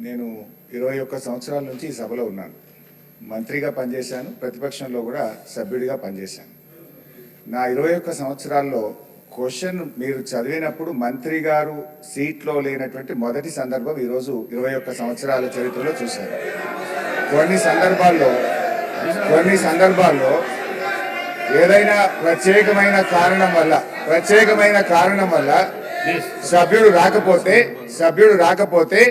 నేను 21 సంవత్సరాల నుంచి ఈ సభలో ఉన్నాను. మంత్రిగా పనిచేశాను, ప్రతిపక్షంలో కూడా సభ్యుడిగా పనిచేశాను. నా 21 సంవత్సరాల్లో క్వశ్చన్ మీరు చదివినప్పుడు మంత్రి గారు సీట్లో లేనటువంటి మొదటి సందర్భం ఈరోజు 21 సంవత్సరాల చరిత్రలో చూశాను. కొన్ని సందర్భాల్లో ఏదైనా ప్రత్యేకమైన కారణం వల్ల సభ్యుడు రాకపోతే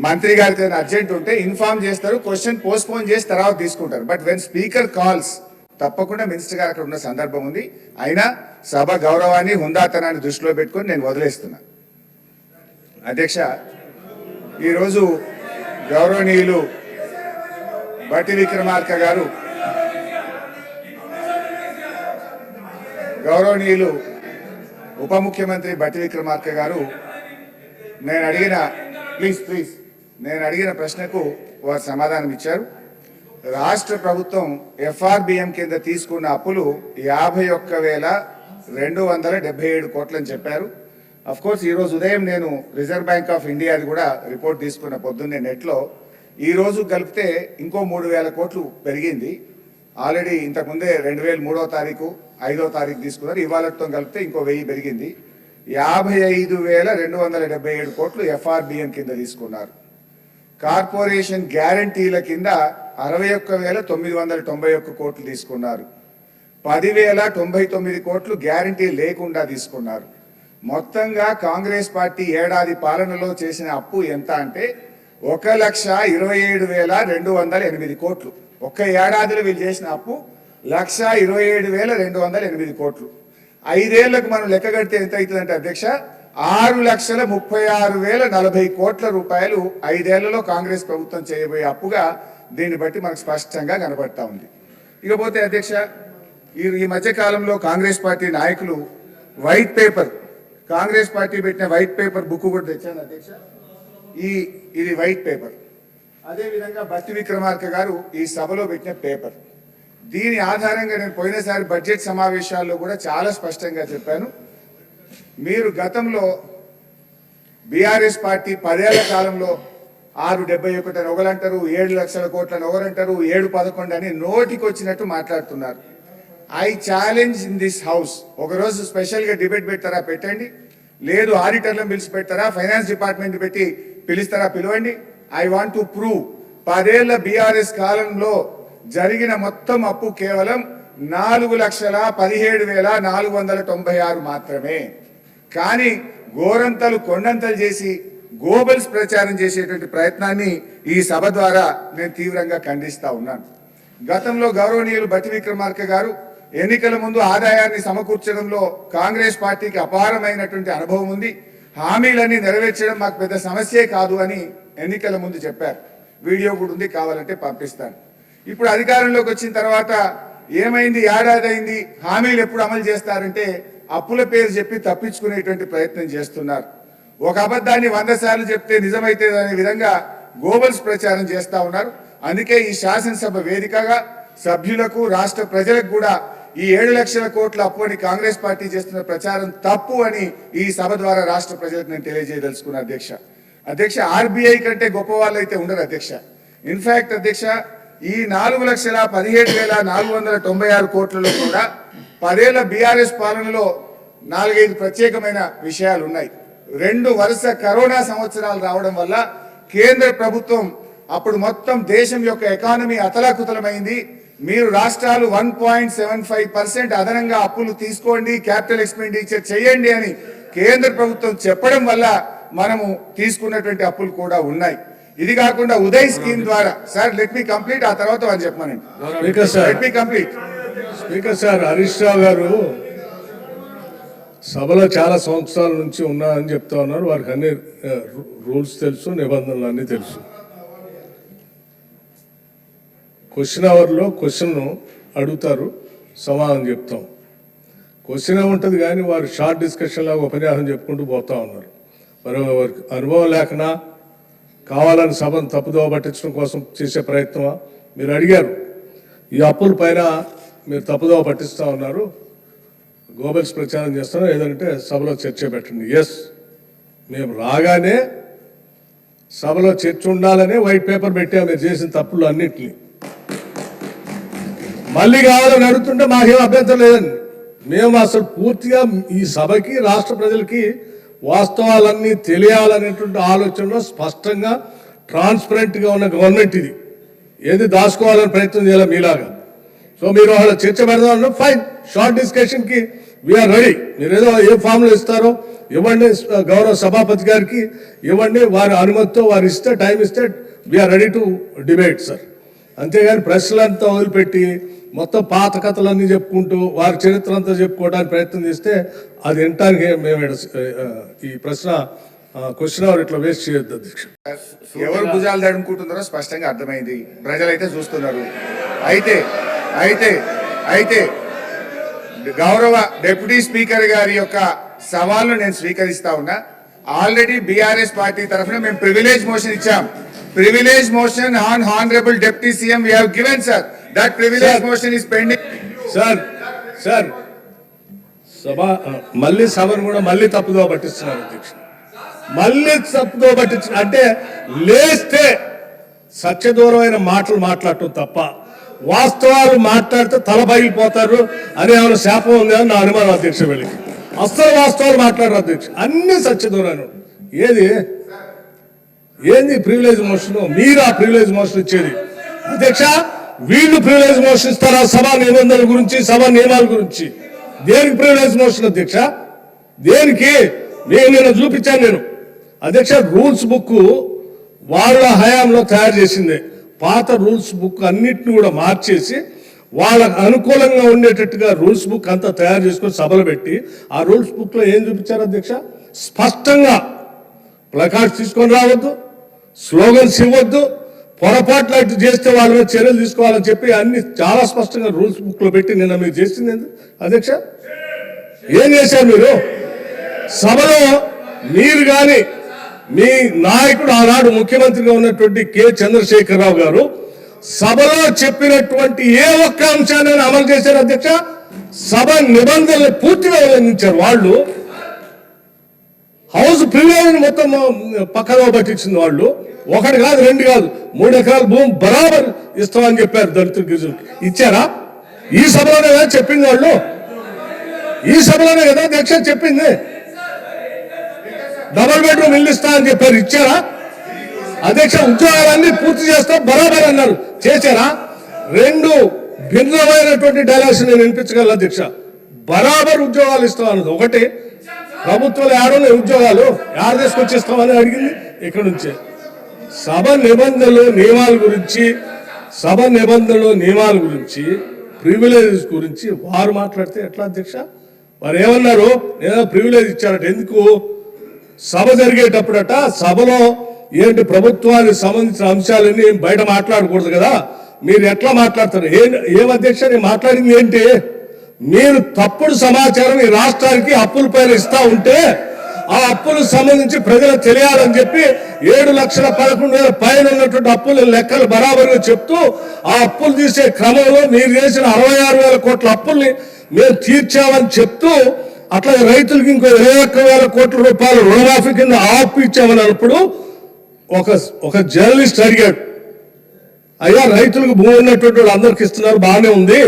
మంత్రి గారికి అర్జెంట్ ఉంటే ఇన్ఫార్మ్ చేస్తారు, క్వశ్చన్ పోస్ట్పోన్ చేసి తర్వాత తీసుకుంటారు. బట్ వెన్ స్పీకర్ కాల్స్ తప్పకుండా మినిస్టర్ గారు అక్కడ ఉన్న సందర్భం ఉంది. అయినా సభ గౌరవాన్ని హుందాతనాన్ని దృష్టిలో పెట్టుకొని నేను వదిలేస్తున్నా. అధ్యక్ష, ఈరోజు గౌరవనీయులు బట్టి విక్రమార్క గారు, గౌరవనీయులు ఉప ముఖ్యమంత్రి బట్టి విక్రమార్క గారు నేను అడిగిన ప్రశ్నకు వారు సమాధానం ఇచ్చారు. రాష్ట్ర ప్రభుత్వం FRBM కింద తీసుకున్న అప్పులు 51,277 కోట్లని చెప్పారు. అఫ్ కోర్స్ ఈరోజు ఉదయం నేను రిజర్వ్ బ్యాంక్ ఆఫ్ ఇండియాది కూడా రిపోర్ట్ తీసుకున్న పొద్దున్నే నెట్లో. ఈరోజు కలిపితే ఇంకో 3,000 కోట్లు పెరిగింది. ఆల్రెడీ ఇంతకుముందే 2003వ తారీఖు 5వ తారీఖు తీసుకున్నారు. ఇవాళతో కలిపితే ఇంకో 1000 పెరిగింది. 55,277 కోట్లు FRBM కింద తీసుకున్నారు. కార్పొరేషన్ గ్యారంటీల కింద 61,991 కోట్లు తీసుకున్నారు. 10,099 కోట్లు గ్యారంటీ లేకుండా తీసుకున్నారు. మొత్తంగా కాంగ్రెస్ పార్టీ ఏడాది పాలనలో చేసిన అప్పు ఎంత అంటే 1,27,208 కోట్లు. ఒక్క ఏడాదిలో వీళ్ళు చేసిన అప్పు 1,27,208 కోట్లు. 5 ఏళ్లకు మనం లెక్క కడితే ఎంత అవుతుందంటే అధ్యక్ష, 6,36,040 కోట్ల రూపాయలు 5 ఏళ్లలో కాంగ్రెస్ ప్రభుత్వం చేయబోయే అప్పుగా దీన్ని బట్టి మనకు స్పష్టంగా కనబడతా ఉంది. ఇకపోతే అధ్యక్ష, ఈ మధ్య కాలంలో కాంగ్రెస్ పార్టీ నాయకులు వైట్ పేపర్, కాంగ్రెస్ పార్టీ పెట్టిన వైట్ పేపర్ బుక్ కూడా తెచ్చాను అధ్యక్ష. ఇది వైట్ పేపర్. అదేవిధంగా బట్టి విక్రమార్క గారు ఈ సభలో పెట్టిన పేపర్. దీని ఆధారంగా నేను పోయినసారి బడ్జెట్ సమావేశాల్లో కూడా చాలా స్పష్టంగా చెప్పాను. మీరు గతంలో బీఆర్ఎస్ పార్టీ 10 ఏళ్ల కాలంలో 671 అని ఒకరంటారు, 7 లక్షల కోట్లని ఒకరంటారు, 711 అని నోటికి వచ్చినట్టు మాట్లాడుతున్నారు. I challenge in this house, ఒకరోజు స్పెషల్గా డిబేట్ పెడతారా పెట్టండి, లేదు ఆడిటర్లను పిలిచి పెడతారా, ఫైనాన్స్ డిపార్ట్మెంట్ పెట్టి పిలుస్తారా పిలవండి. ఐ వాంట్ టు ప్రూవ్ 10 ఏళ్ల బీఆర్ఎస్ కాలంలో జరిగిన మొత్తం అప్పు కేవలం 4,17,496 మాత్రమే. కానీ గోరంతలు కొండంతలు చేసి గోబల్స్ ప్రచారం చేసేటువంటి ప్రయత్నాన్ని ఈ సభ ద్వారా నేను తీవ్రంగా ఖండిస్తా ఉన్నాను. గతంలో గౌరవనీయులు బట్టి విక్రమార్క గారు ఎన్నికల ముందు ఆదాయాన్ని సమకూర్చడంలో కాంగ్రెస్ పార్టీకి అపారమైనటువంటి అనుభవం ఉంది, హామీలన్నీ నెరవేర్చడం మాకు పెద్ద సమస్యే కాదు అని ఎన్నికల ముందు చెప్పారు. వీడియో కూడా ఉంది, కావాలంటే పంపిస్తాను. ఇప్పుడు అధికారంలోకి వచ్చిన తర్వాత ఏమైంది, ఏడాది అయింది, హామీలు ఎప్పుడు అమలు చేస్తారంటే అప్పుల పేరు చెప్పి తప్పించుకునేటువంటి ప్రయత్నం చేస్తున్నారు. ఒక అబద్ధాన్ని 100 సార్లు చెప్తే నిజమైతే అనే విధంగా గోబల్స్ ప్రచారం చేస్తా ఉన్నారు. అందుకే ఈ శాసనసభ వేదికగా సభ్యులకు రాష్ట్ర ప్రజలకు కూడా ఈ 7 లక్షల కోట్ల అప్పు అని కాంగ్రెస్ పార్టీ చేస్తున్న ప్రచారం తప్పు అని ఈ సభ ద్వారా రాష్ట్ర ప్రజలకు నేను తెలియజేయదలుచుకున్నా అధ్యక్ష. RBI కంటే గొప్ప వాళ్ళు అయితే ఉండరు అధ్యక్ష. ఇన్ఫాక్ట్ అధ్యక్ష, ఈ 4,17,496 కోట్లలో కూడా 10 ఏళ్ల బీఆర్ఎస్ పాలనలో 4-5 ప్రత్యేకమైన విషయాలు ఉన్నాయి. 2 వరుస కరోనా సంవత్సరాలు రావడం వల్ల కేంద్ర ప్రభుత్వం అప్పుడు మొత్తం దేశం యొక్క ఎకానమీ అతలాకుతలమైంది. మీరు రాష్ట్రాలు 1.75% అదనంగా అప్పులు తీసుకోండి, క్యాపిటల్ ఎక్స్పెండిచర్ చేయండి అని కేంద్ర ప్రభుత్వం చెప్పడం వల్ల మనము తీసుకున్నటువంటి అప్పులు కూడా ఉన్నాయి. ఇది కాకుండా ఉదయ్ స్కీమ్ ద్వారా, సార్ లెట్ మీ కంప్లీట్, ఆ తర్వాత అని చెప్పమనండి. Let me complete. Speaker sir, Harish Rao garu సభలో చాలా సంవత్సరాల నుంచి ఉన్నారని చెప్తా ఉన్నారు. వారికి అన్ని రూల్స్ తెలుసు, నిబంధనలు అన్నీ తెలుసు. క్వశ్చన్ అవర్లో క్వశ్చన్ అడుగుతారు, సమాధానం చెప్తాం. క్వశ్చన్ ఉంటుంది కానీ వారు షార్ట్ డిస్కషన్ లాగా ఉపన్యాసం చెప్పుకుంటూ పోతా ఉన్నారు. మరి వారికి అనుభవం లేకనా, కావాలని సభను తప్పుదోవ పట్టించడం కోసం చేసే ప్రయత్నమా? మీరు అడిగారు, ఈ అప్పుల పైన మీరు తప్పుదోవ పట్టిస్తూ ఉన్నారు, గోబల్స్ ప్రచారం చేస్తున్నారు, ఏదంటే సభలో చర్చ పెట్టండి. ఎస్, మేము రాగానే సభలో చర్చ ఉండాలనే వైట్ పేపర్ పెట్టాము మీరు చేసిన తప్పులు అన్నింటినీ. మళ్ళీ కావాలని అడుగుతుంటే మాకేం అభ్యంతరం లేదండి. మేము అసలు పూర్తిగా ఈ సభకి రాష్ట్ర ప్రజలకి వాస్తవాలన్నీ తెలియాలనేటువంటి ఆలోచనలో స్పష్టంగా ట్రాన్స్పరెంట్గా ఉన్న గవర్నమెంట్ ఇది. ఏది దాచుకోవాలని ప్రయత్నం చేయాలి మీలాగా. సో మీరు వాళ్ళ చర్చ పెడదామన్నా ఫైన్, షార్ట్ డిస్కషన్కి వీఆర్ రెడీ. మీరు ఏదో ఏ ఫామ్లో ఇస్తారో ఇవ్వండి, గౌరవ సభాపతి గారికి ఇవ్వండి, వారి అనుమతితో వారు ఇస్తే టైం ఇస్తే we are ready to debate sir. అంతేగాని ప్రశ్నలంతా వదిలిపెట్టి మొత్తం పాత కథలన్నీ చెప్పుకుంటూ వారి చరిత్ర అంతా చెప్పుకోవడానికి ప్రయత్నం చేస్తే అది వినటానికి మేము ఈ ప్రశ్న క్వశ్చన్ అవర్ ఇట్లా వేస్ట్ చేయొద్దు అధ్యక్ష. ఎవరు భుజాలు తడుముకుంటున్నారో స్పష్టంగా అర్థమైంది, ప్రజలైతే చూస్తున్నారు. అయితే అయితే అయితే గౌరవ డిప్యూటీ స్పీకర్ గారి యొక్క సవాల్ను నేను స్వీకరిస్తా ఉన్నా. ఆల్రెడీ బీఆర్ఎస్ పార్టీ తరఫున మేము ప్రివిలేజ్ మోషన్ ఇచ్చాం. Privilege motion on honourable deputy CM we have given sir. That privilege motion is pending. Sir సభ మళ్ళీ సభను కూడా మళ్ళీ తప్పుదో పట్టిస్తున్నారు అధ్యక్ష. మళ్ళీ తప్పుదో పట్టించిన అంటే లేస్తే సత్యదూరమైన మాటలు మాట్లాడటం తప్ప వాస్తవాలు మాట్లాడితే తల పగిలిపోతారు అని ఏమైనా శాపం ఉందా నా అనుమానం అధ్యక్ష. వీళ్ళకి అస్సలు వాస్తవాలు మాట్లాడరు అధ్యక్ష, అన్ని సత్యదూరాలు. ఏంది ప్రివిలేజ్ మోషన్? మీరు ఆ ప్రివిలేజ్ మోషన్ ఇచ్చేది అధ్యక్ష. వీళ్ళు ప్రివిలేజ్ మోషన్ ఇస్తారా సభా నిబంధనల గురించి, సభా నియమాల గురించి? దేనికి ప్రివిలేజ్ మోషన్ అధ్యక్ష? దేనికి? నేను చూపించాను నేను అధ్యక్ష. రూల్స్ బుక్ వాళ్ళ హయాంలో తయారు చేసిందే. పాత రూల్స్ బుక్ అన్నిటిని కూడా మార్చేసి వాళ్ళకు అనుకూలంగా ఉండేటట్టుగా రూల్స్ బుక్ అంతా తయారు చేసుకొని సభలు పెట్టి ఆ రూల్స్ బుక్లో ఏం చూపించారు అధ్యక్ష? స్పష్టంగా ప్లకార్డ్స్ తీసుకొని రావద్దు, స్లోగన్స్ ఇవ్వద్దు, పొరపాట్లు అటు చేస్తే వాళ్ళ మీద చర్యలు తీసుకోవాలని చెప్పి అన్ని చాలా స్పష్టంగా రూల్స్ బుక్లో పెట్టి నిన్న మీరు చేసింది అధ్యక్ష. ఏం చేశారు మీరు సభలో? మీరు కానీ మీ నాయకుడు ఆనాడు ముఖ్యమంత్రిగా ఉన్నటువంటి కె చంద్రశేఖరరావు గారు సభలో చెప్పినటువంటి ఏ ఒక్క అంశాన్ని అమలు చేశారు అధ్యక్ష? సభ నిబంధనలు పూర్తిగా ఉల్లంఘించారు వాళ్ళు. హౌస్ ప్రివిలేజ్ మొత్తం పక్కన పట్టించింది వాళ్ళు. ఒకటి కాదు, రెండు కాదు, 3 ఎకరాల భూమి బరాబర్ ఇస్తామని చెప్పారు దళితుల గిరిజనులకు. ఇచ్చారా? ఈ సభలోనే కదా చెప్పింది వాళ్ళు. ఈ సభలోనే కదా అధ్యక్ష చెప్పింది. డబుల్ బెడ్రూమ్ ఇల్లు ఇస్తా అని చెప్పారు, ఇచ్చారా అధ్యక్ష? ఉద్యోగాలన్నీ పూర్తి చేస్తాం బరాబర్ అన్నారు, చేశారా? 2 భిన్నమైనటువంటి డైలాగ్స్ నేను వినిపించగలను అధ్యక్ష. బరాబర్ ఉద్యోగాలు ఇస్తాం అన్నది ఒకటి, ప్రభుత్వాలు ఏడున్నాయి ఉద్యోగాలు, ఏడు తీసుకొచ్చిస్తామని అడిగింది ఇక్కడ నుంచే. సభ నిబంధనలు నియమాల గురించి ప్రివిలేజెస్ గురించి వారు మాట్లాడితే ఎట్లా అధ్యక్ష? వారు ఏమన్నారు? నేను ప్రివిలేజ్ ఇచ్చారట. ఎందుకు? సభ జరిగేటప్పుడట సభలో ఏంటి ప్రభుత్వానికి సంబంధించిన అంశాలన్నీ బయట మాట్లాడకూడదు కదా, మీరు ఎట్లా మాట్లాడతారు? ఏం అధ్యక్ష నేను మాట్లాడింది ఏంటి? మీరు తప్పుడు సమాచారం ఈ రాష్ట్రానికి అప్పుల పైన ఇస్తా ఉంటే ఆ అప్పులకు సంబంధించి ప్రజలకు తెలియాలని చెప్పి 7,11,000 పైన ఉన్నటువంటి అప్పుల లెక్కలు బరాబరుగా చెప్తూ ఆ అప్పులు తీసే క్రమంలో మీరు చేసిన 66,000 కోట్ల అప్పుల్ని మేము తీర్చామని చెప్తూ అట్లా రైతులకి ఇంకో 21,000 కోట్ల రూపాయలు రుణమాఫీ కింద ఆపు ఇచ్చామని అన్నప్పుడు ఒక జర్నలిస్ట్ అడిగాడు, అయ్యా రైతులకు భూమి ఉన్నటువంటి వాళ్ళు అందరికి ఇస్తున్నారు బాగానే ఉంది,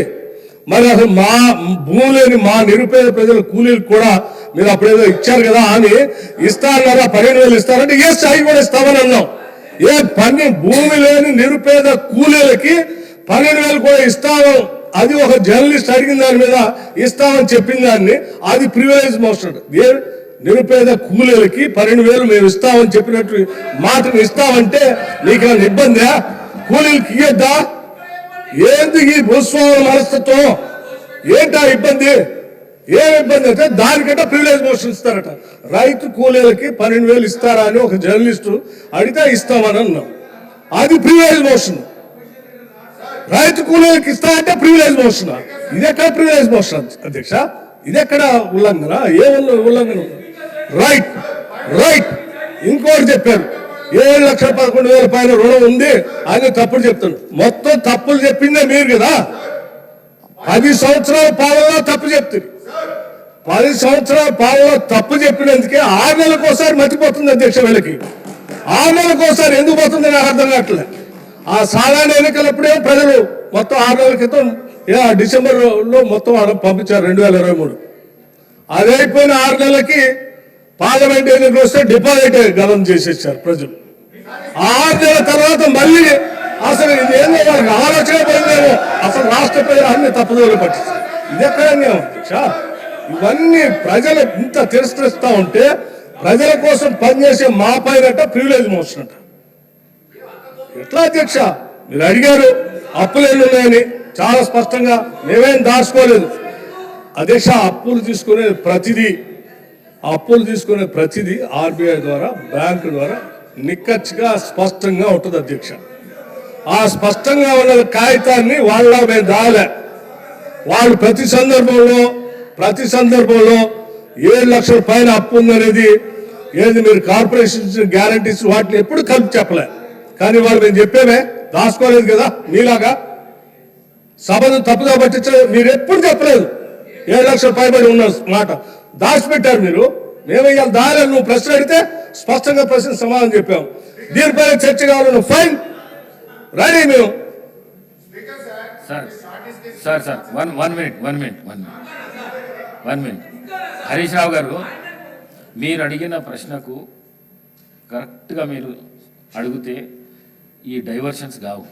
మరి అసలు మా భూమి లేని మా నిరుపేద ప్రజల కూలీలకు కూడా మీరు అప్పుడేదో ఇచ్చారు కదా అని ఇస్తారన్నారా? 15,000 ఇస్తారంటే ఎస్ అవి కూడా ఇస్తామని అన్నాం. భూమి లేని నిరుపేద కూలీలకి 12,000 కూడా ఇస్తాము, అది ఒక జర్నలిస్ట్ అడిగిన దాని మీద ఇస్తామని చెప్పిన దాన్ని అది ప్రివిలేజ్ మోషన్. నిరుపేద కూలీలకి 12,000 మేము ఇస్తామని చెప్పినట్టు మాటను ఇస్తామంటే నీకేమైనా ఇబ్బందా? కూలీలకి ఇయ్యొద్దా? ఏంది ఈ భూస్వాముల మనస్తత్వం? ఏంటా ఇబ్బంది? ఏం ఇబ్బంది అంటే దానికంటే ప్రివిలేజ్ మోషన్ ఇస్తారట. రైతు కూలీలకి 12,000 ఇస్తారా అని ఒక జర్నలిస్టు అడిగితే ఇస్తామని అన్నాం, అది ప్రివిలేజ్ మోషన్. రైతు కూలీలకు ఇస్తా అంటే ప్రివిలేజ్ మోషన్. ఇదెక్కడ ప్రివిలేజ్ మోషన్ అధ్యక్ష? ఇదెక్కడ ఉల్లంఘన? ఏ ఉల్లంఘన? రైట్. ఇంకోటి చెప్పారు, 7,11,000 పైన రుణం ఉంది అని తప్పుడు చెప్తాను. మొత్తం తప్పులు చెప్పిందే మీరు కదా. 10 సంవత్సరాల పాలనలో తప్పు చెప్తుంది. 10 సంవత్సరాల పాలన తప్పు చెప్పినందుకే 6 నెలలకోసారి మర్చిపోతుంది అధ్యక్ష. వీళ్ళకి 6 నెలలకోసారి ఎందుకు పోతుంది నాకు అర్థం కావట్లే. ఆ సాధారణ ఎన్నికలప్పుడే ప్రజలు మొత్తం 6 నెలల క్రితం డిసెంబర్లో మొత్తం పంపించారు 2023. అది అయిపోయిన 6 నెలలకి పార్లమెంట్ ఎన్నికలు వస్తే డిపాజిట్ గలం చేసేసారు ప్రజలు. 6 నెలల తర్వాత మళ్ళీ అసలు ఇది ఏందో వాళ్ళకి ఆలోచన పోయిందేమో, అసలు రాష్ట్ర ప్రజలు అన్ని తప్పుదోలు పట్టించారు. ఇది ఎక్కడనే అధ్యక్ష. ఇవన్నీ ప్రజలు ఇంత తిరస్కరిస్తా ఉంటే ప్రజల కోసం పనిచేసే మా పైనట ప్రివిలేజ్ మోషన్ అంట. ఎట్లా అధ్యక్ష? మీరు అడిగారు అప్పులు ఎన్ని ఉన్నాయని, చాలా స్పష్టంగా మేమేం దాచుకోలేదు అధ్యక్ష. అప్పులు తీసుకునే ప్రతిదీ ఆర్బీఐ ద్వారా, బ్యాంకు ద్వారా నిక్కచ్చిగా స్పష్టంగా ఉంటుంది అధ్యక్ష. ఆ స్పష్టంగా ఉన్న కాగితాన్ని వాళ్ళ మేము దాలే. వాళ్ళు ప్రతి సందర్భంలో 7 లక్షల పైన అప్పు ఉందనేది ఏది మీరు కార్పొరేషన్ గ్యారంటీస్ వాటిని ఎప్పుడు కలిపి చెప్పలే. కానీ వాళ్ళు మేము చెప్పేమే దాచుకోలేదు కదా. మీలాగా సభను తప్పుగా పట్టించలేదు, మీరు ఎప్పుడు చెప్పలేదు. 7 లక్షల పైబడి ఉన్న మాట దాచిపెట్టారు మీరు. మేము ఇవాళ దాని నువ్వు ప్రశ్న అడిగితే స్పష్టంగా ప్రశ్న సమాధానం చెప్పాము. దీనిపైన చర్చ కావాలను ఫైన్ రెడీ మేము. Sir one minute Harish Rao గారు, మీరు అడిగిన ప్రశ్నకు కరెక్ట్గా మీరు అడిగితే ఈ డైవర్షన్స్ కావు.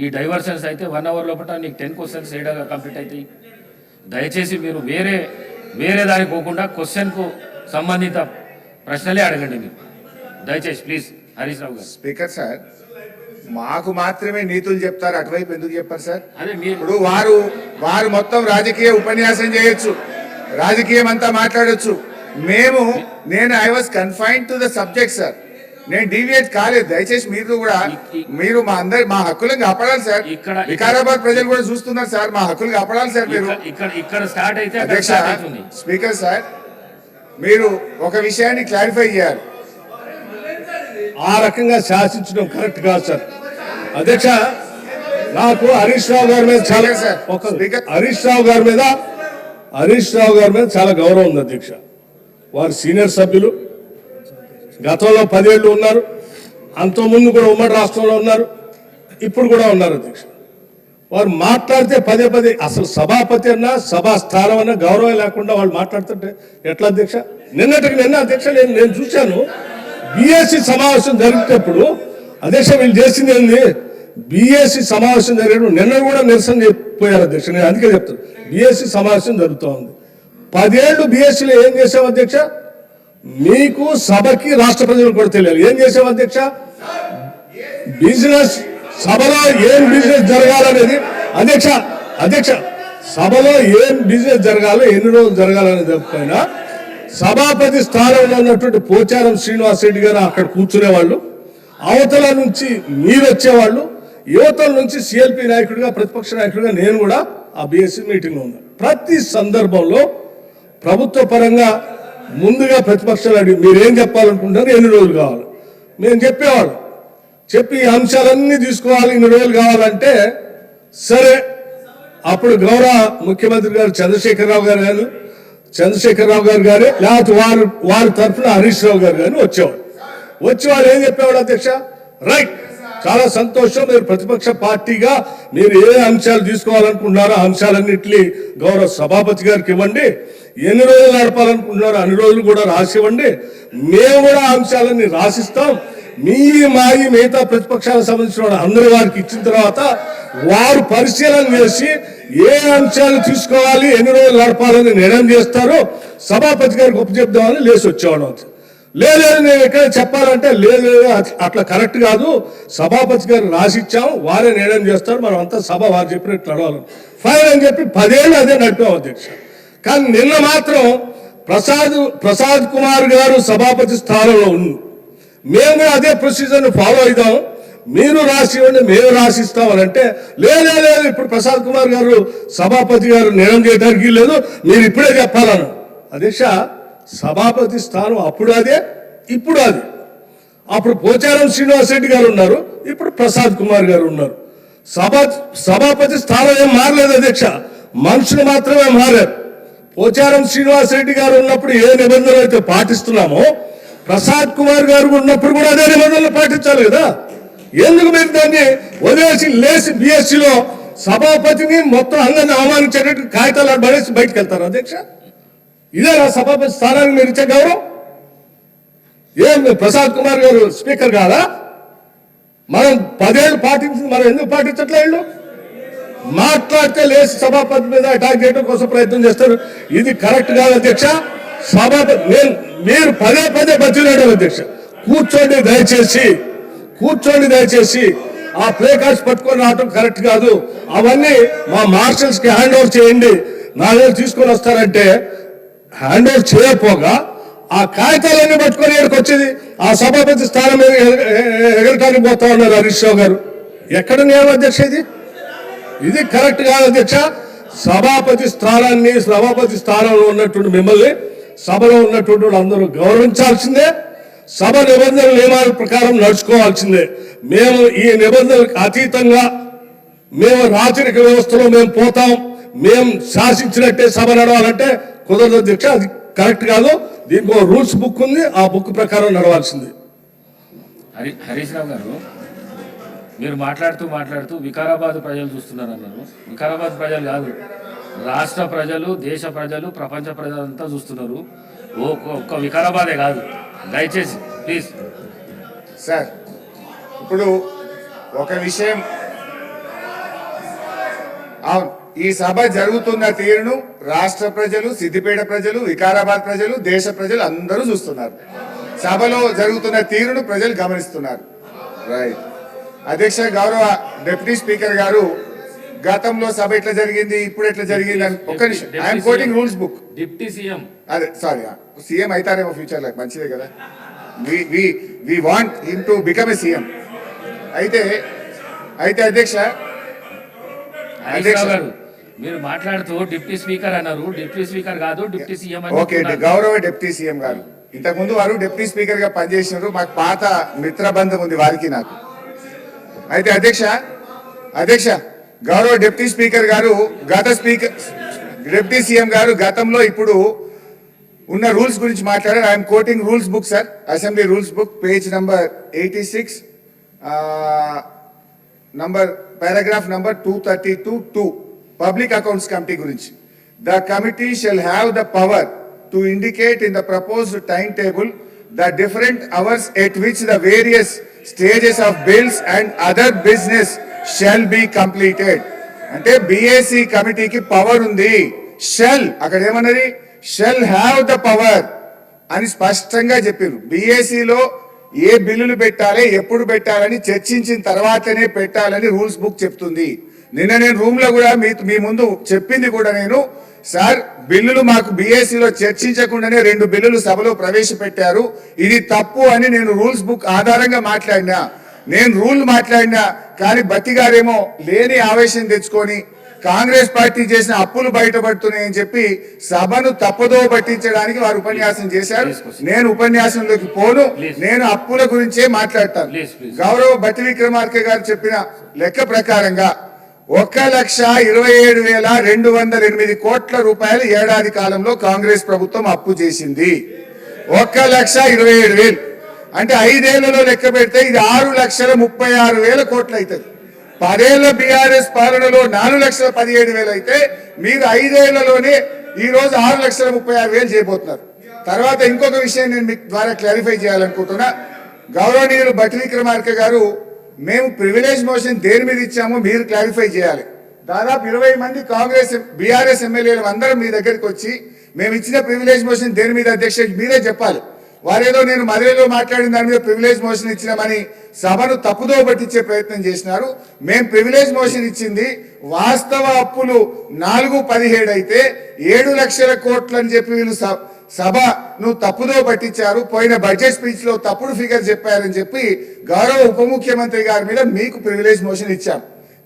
ఈ డైవర్షన్స్ అయితే 1 అవర్ లోపల నీకు 10 క్వశ్చన్స్ ఏడాగా కంప్లీట్ అవుతాయి. దయచేసి మీరు వేరే దానికి పోకుండా క్వశ్చన్కు సంబంధిత ప్రశ్నలే అడగండి మీరు దయచేసి ప్లీజ్. హరీష్ రావు గారు. స్పీకర్ సార్, మాకు మాత్రమే నీతులు చెప్తారు, అటువైపు ఎందుకు చెప్పారు సార్? అదే ఇప్పుడు వారు మొత్తం రాజకీయ ఉపన్యాసం చేయొచ్చు, రాజకీయం అంతా మాట్లాడొచ్చు. నేను I was confined to the subject sir. నేను డీవియేట్ కాలేదు. దయచేసి మీరు మా హక్కులను కాపాడాలి సార్. వికారాబాద్ ప్రజలు కూడా చూస్తున్నారు సార్, మా హక్కులు కాపాడాలి సార్. మీరు ఇక్కడ స్టార్ట్ అయితే అధ్యక్ష, స్పీకర్ సార్, మీరు ఒక విషయాన్ని క్లారిఫై చేయాలి. ఆ రకంగా శాసించడం కరెక్ట్ కాదు సార్. అధ్యక్ష, నాకు హరీష్ రావు గారి మీద చాలా గౌరవం ఉంది అధ్యక్ష. వారు సీనియర్ సభ్యులు, గతంలో 10 ఏళ్ళు ఉన్నారు, అంతకుముందు కూడా ఉమ్మడి రాష్ట్రంలో ఉన్నారు, ఇప్పుడు కూడా ఉన్నారు అధ్యక్ష. వారు మాట్లాడితే పదే అసలు సభాపతి అన్నా సభా స్థానం అన్నా గౌరవం లేకుండా వాళ్ళు మాట్లాడుతుంటే ఎట్లా అధ్యక్ష? నిన్న అధ్యక్ష నేను చూశాను బిఎస్సి సమావేశం జరిగేటప్పుడు అధ్యక్ష వీళ్ళు చేసింది ఏంది, బిఎస్సి సమావేశం జరిగేటప్పుడు నిన్న కూడా నిరసన చెప్పిపోయారు అధ్యక్ష. నేను అందుకే చెప్తాను, బిఎస్సి సమావేశం జరుగుతూ ఉంది. 10 ఏళ్ళు బిఎస్సిలో ఏం చేసావు అధ్యక్ష? మీకు సభకి రాష్ట్ర ప్రజలకు కూడా తెలియాలి ఏం చేసావు అధ్యక్ష. బిజినెస్ సభలో ఏం బిజినెస్ జరగాలనేది అధ్యక్ష సభలో ఏం బిజినెస్ జరగాలో, ఎన్ని రోజులు జరగాలనేది పైన సభాపతి స్థానంలో ఉన్నటువంటి పోచారం శ్రీనివాస్ రెడ్డి గారు అక్కడ కూర్చునేవాళ్ళు, అవతల నుంచి మీరు వచ్చేవాళ్ళు, యువతల నుంచి సిఎల్పి నాయకుడిగా, ప్రతిపక్ష నాయకుడిగా నేను కూడా ఆ బిఎస్సి మీటింగ్లో ఉన్నాను. ప్రతి సందర్భంలో ప్రభుత్వ పరంగా ముందుగా ప్రతిపక్షాలు అడిగి మీరేం చెప్పాలనుకుంటారు, ఎన్ని రోజులు కావాలి మేము చెప్పేవాళ్ళు. చెప్పి ఈ అంశాలన్నీ తీసుకోవాలి, ఇన్ని రోజులు కావాలంటే సరే. అప్పుడు గౌరవ ముఖ్యమంత్రి గారు చంద్రశేఖరరావు గారు గారు లేకపోతే వారి తరఫున హరీష్ రావు గారు కానీ వచ్చి వాళ్ళు ఏం చెప్పేవాడు అధ్యక్ష, రైట్ చాలా సంతోషం, మీరు ప్రతిపక్ష పార్టీగా మీరు ఏ అంశాలు తీసుకోవాలనుకుంటున్నారో ఆ అంశాలన్నింటినీ గౌరవ సభాపతి గారికి ఇవ్వండి, ఎన్ని రోజులు నడపాలనుకుంటున్నారో అన్ని రోజులు కూడా రాసివ్వండి, మేము కూడా ఆ అంశాలన్నీ రాసిస్తాం. మిగతా ప్రతిపక్షాలకు సంబంధించిన అందరూ వారికి ఇచ్చిన తర్వాత వారు పరిశీలన చేసి ఏ అంశాలు తీసుకోవాలి, ఎన్ని రోజులు నడపాలని నిర్ణయం చేస్తారో సభాపతి గారికి ఉపచెప్దామని లేచి వచ్చేవాడు. లేదు నేను ఎక్కడ చెప్పాలంటే లేదు అట్లా కరెక్ట్ కాదు, సభాపతి గారు రాసిచ్చాము, వారే నిర్ణయం చేస్తారు, మనం అంతా సభ వారు చెప్పినట్టు నడవాలి ఫైన్ అని చెప్పి 10 ఏళ్ళు అదే నడిపాం అధ్యక్ష. కానీ నిన్న మాత్రం ప్రసాద్ కుమార్ గారు సభాపతి స్థానంలో ఉంది, మేము కూడా అదే ప్రొసీజర్ని ఫాలో అవుతాం, మీరు రాసి ఇవ్వండి మేము రాసిస్తామని అంటే లేదు ఇప్పుడు ప్రసాద్ కుమార్ గారు సభాపతి గారు నిర్ణయం చేయడానికి లేదు, మీరు ఇప్పుడే చెప్పాలను. అధ్యక్ష, సభాపతి స్థానం అప్పుడు అదే ఇప్పుడు అది. అప్పుడు పోచారం శ్రీనివాస్ రెడ్డి గారు ఉన్నారు, ఇప్పుడు ప్రసాద్ కుమార్ గారు ఉన్నారు. సభాపతి స్థానం ఏం మారలేదు అధ్యక్ష, మనుషులు మాత్రమే మారారు. పోచారం శ్రీనివాసరెడ్డి గారు ఉన్నప్పుడు ఏ నిబంధనలు అయితే పాటిస్తున్నామో ప్రసాద్ కుమార్ గారు ఉన్నప్పుడు కూడా అదే నిబంధనలు పాటించాలి కదా. ఎందుకు మీరు దాన్ని వదిలేసి లేచి బిఎస్సిలో సభాపతిని మొత్తం అందరిని అవమానించేటట్టు కాగితాలు పడేసి బయటకు వెళ్తారు అధ్యక్ష? ఇదే నా సభాపతి స్థానానికి మీరు ఇచ్చే గౌరవం? ఏం ప్రసాద్ కుమార్ గారు స్పీకర్ కాదా? మనం 10 ఏళ్ళు పాటించింది మనం ఎందుకు పాటించట్లేదు? మాట్లాడితే లేచి సభాపతి మీద అటాక్ చేయడం కోసం ప్రయత్నం చేస్తారు. ఇది కరెక్ట్ కాదు అధ్యక్ష. సభాపతి మీరు పదే బతిలాడారు అధ్యక్ష. కూర్చోండి దయచేసి. ఆ ప్లే కార్డ్స్ పట్టుకొని రావడం కరెక్ట్ కాదు. అవన్నీ మా మార్షల్స్ కి హ్యాండ్ ఓవర్ చేయండి. నా దగ్గర తీసుకొని వస్తారంటే హ్యాండ్ ఓవర్ చేయకపోగా ఆ కాగితాలన్నీ పట్టుకొని ఇక్కడికి వచ్చేది ఆ సభాపతి స్థానం మీద ఎగరటానికి పోతా ఉన్నారు హరీష్ రావు గారు. ఎక్కడ నియమం అధ్యక్ష ఇది కరెక్ట్ కాదు అధ్యక్ష. సభాపతి స్థానంలో ఉన్నటువంటి మిమ్మల్ని సభలో ఉన్నటువంటి అందరూ గౌరవించాల్సిందే. సభ నిబంధనల నియమాల ప్రకారం నడుచుకోవాల్సిందే. మేము ఈ నిబంధనలకు అతీతంగా మేము రాచరిక వ్యవస్థలో మేము పోతాం, మేము శాసించినట్టే సభ నడవాలంటే కుదరదు అధ్యక్ష. అది కరెక్ట్ కాదు. దీనికి ఒక రూల్స్ బుక్ ఉంది, ఆ బుక్ ప్రకారం నడవాల్సింది. హరీష్ రావు గారు, మీరు మాట్లాడుతూ వికారాబాద్ ప్రజలు చూస్తున్నారు అన్నారు. వికారాబాద్ ప్రజలు కాదు, రాష్ట్ర ప్రజలు, దేశ ప్రజలు, ప్రపంచ ప్రజలంతా చూస్తున్నారు. ఒక్క వికారాబాదే కాదు. దయచేసి ప్లీజ్ సార్, ఇప్పుడు ఒక విషయం, అవును, ఈ సభ జరుగుతున్న తీరును రాష్ట్ర ప్రజలు, సిద్దిపేట ప్రజలు, వికారాబాద్ ప్రజలు, దేశ ప్రజలు అందరూ చూస్తున్నారు. సభలో జరుగుతున్న తీరును ప్రజలు గమనిస్తున్నారు. రైట్. అధ్యక్ష, గౌరవ డిప్యూటీ స్పీకర్ గారు, గతంలో సభ ఎట్లా జరిగింది, ఇప్పుడు ఎట్లా జరిగింది అని ఒక్క నిమిషం. I'm quoting rules book. Deputy CM, అదే సారీ, సీఎం అవుతారేమో ఫ్యూచర్ లో, మంచిదే కదా. We want him to become a CM. అయితే అధ్యక్ష, మీరు మాట్లాడుతూ డిప్యూటీ స్పీకర్ అన్నారు. డిప్యూటీ స్పీకర్ కాదు, డిప్యూటీ సీఎం. ఓకే, గౌరవ డిప్యూటీ సీఎం గారు, ఇంతకు ముందు వారు డిప్యూటీ స్పీకర్ గా పనిచేసినారు. మాకు పాత మిత్రబంధం ఉంది వారికి నాకు. అయితే అధ్యక్ష, గౌరవ deputy speaker garu, deputy CM garu గతంలో ఇప్పుడు ఉన్న రూల్స్ గురించి మాట్లాడారు. I'm quoting rules book sir, assembly rules book, page number 86, paragraph number 232(2), public accounts committee గురించి. The committee shall have the power to indicate in the proposed time table the different hours at which the various stages of bills and other business shall be completed. అంటే BAC కమిటీకి power ఉంది. Shall, అక్కడ ఏమన్నది, shell have the power అని స్పష్టంగా చెప్పారు. బిఏసిలో ఏ బిల్లులు పెట్టాలి, ఎప్పుడు పెట్టాలని చర్చించిన తర్వాతనే పెట్టాలని రూల్స్ బుక్ చెప్తుంది. నిన్న నేను రూమ్ లో కూడా మీ ముందు చెప్పింది కూడా నేను, సార్ బిల్లులు మాకు బిఏసిలో చర్చించకుండానే 2 బిల్లులు సభలో ప్రవేశపెట్టారు, ఇది తప్పు అని నేను రూల్స్ బుక్ ఆధారంగా మాట్లాడినా. నేను రూల్ మాట్లాడినా కానీ బట్టి గారేమో లేని ఆవేశం తెచ్చుకొని కాంగ్రెస్ పార్టీ చేసిన అప్పులు బయటపడుతున్నాయని చెప్పి సభను తప్పుదో పట్టించడానికి వారు ఉపన్యాసం చేశారు. నేను ఉపన్యాసంలోకి పోను, నేను అప్పుల గురించే మాట్లాడతాను. గౌరవ బట్టి విక్రమార్క గారు చెప్పిన లెక్క ప్రకారంగా 1,27,208 కోట్ల రూపాయలు ఏడాది కాలంలో కాంగ్రెస్ ప్రభుత్వం అప్పు చేసింది. 1,27,000 అంటే 5 ఏళ్లలో లెక్క పెడితే ఇది 6,36,000 కోట్లు అవుతుంది. 10 ఏళ్ల బీఆర్ఎస్ పాలనలో 4,17,000 అయితే మీరు 5 ఏళ్లలోనే ఈ రోజు 6,36,000 చేయబోతున్నారు. తర్వాత ఇంకొక విషయం నేను మీకు ద్వారా క్లారిఫై చేయాలనుకుంటున్నా. గౌరవనీయులు బట్టి విక్రమార్క గారు, మేము ప్రివిలేజ్ మోషన్ దేని మీద ఇచ్చామో మీరు క్లారిఫై చేయాలి. దాదాపు 20 మంది కాంగ్రెస్ బీఆర్ఎస్ ఎమ్మెల్యేలు అందరం మీ దగ్గరికి వచ్చి మేము ఇచ్చిన ప్రివిలేజ్ మోషన్ దేని మీద అధ్యక్ష మీరే చెప్పాలి. వారేదో నేను మధురైలో మాట్లాడిన దాని మీద ప్రివిలేజ్ మోషన్ ఇచ్చినామని సభను తప్పుదో పట్టించే ప్రయత్నం చేసినారు. మేము ప్రివిలేజ్ మోషన్ ఇచ్చింది వాస్తవ అప్పులు 4,17 అయితే 7 లక్షల కోట్లు అని చెప్పి వీళ్ళు సభను తప్పుదో పట్టించారు. పోయిన బడ్జెట్ స్పీచ్ లో తప్పుడు ఫిగర్ చెప్పారని చెప్పి గౌరవ ఉప ముఖ్యమంత్రి గారి మీద మీకు ప్రివిలేజ్ మోషన్ ఇచ్చాం.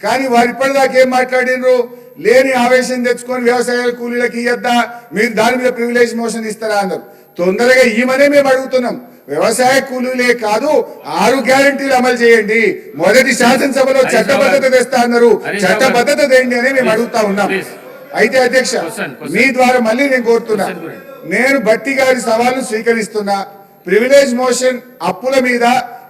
కానీ వారు ఇప్పటిదాకా ఏం మాట్లాడినరు, లేని ఆవేశం తెచ్చుకొని వ్యవసాయ కూలీలకు ఇయ్యద్దా, మీరు దాని మీద ప్రివిలేజ్ మోషన్ ఇస్తారా అన్నారు. తొందరగా ఈమనే మేము అడుగుతున్నాం. వ్యవసాయ కూలీలే కాదు 6 గ్యారంటీలు అమలు చేయండి. మొదటి శాసనసభలో చట్టబద్ధత తెస్తా అన్నారు, చట్టబద్ధత తేండి అని మేము అడుగుతా ఉన్నాం. అయితే అధ్యక్ష Question. మీ ద్వారా మళ్ళీ నేను కోరుతున్నా, నేను భట్టి గారి సవాలు స్వీకరిస్తున్నా. ప్రివిలేజ్ మోషన్ అప్పుల మీద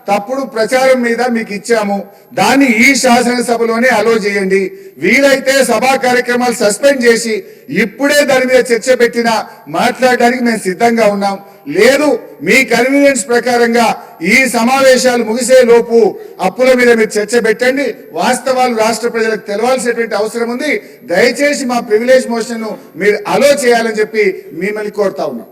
తప్పుడు ప్రచారం మీద మీకు ఇచ్చాము, దాన్ని ఈ శాసనసభలోనే అలో చేయండి. వీలైతే సభా కార్యక్రమాలు సస్పెండ్ చేసి ఇప్పుడే దాని మీద చర్చ పెట్టినా మాట్లాడడానికి మేము సిద్ధంగా ఉన్నాం. లేదు మీ కన్వీనియన్స్ ప్రకారంగా ఈ సమావేశాలు ముగిసే లోపు అప్పుల మీద మీరు చర్చ పెట్టండి. వాస్తవాలు రాష్ట్ర ప్రజలకు తెలవాల్సినటువంటి అవసరం ఉంది. దయచేసి మా ప్రివిలేజ్ మోషన్ ను మీరు అలో చేయాలని చెప్పి మిమ్మల్ని కోరుతా ఉన్నాం.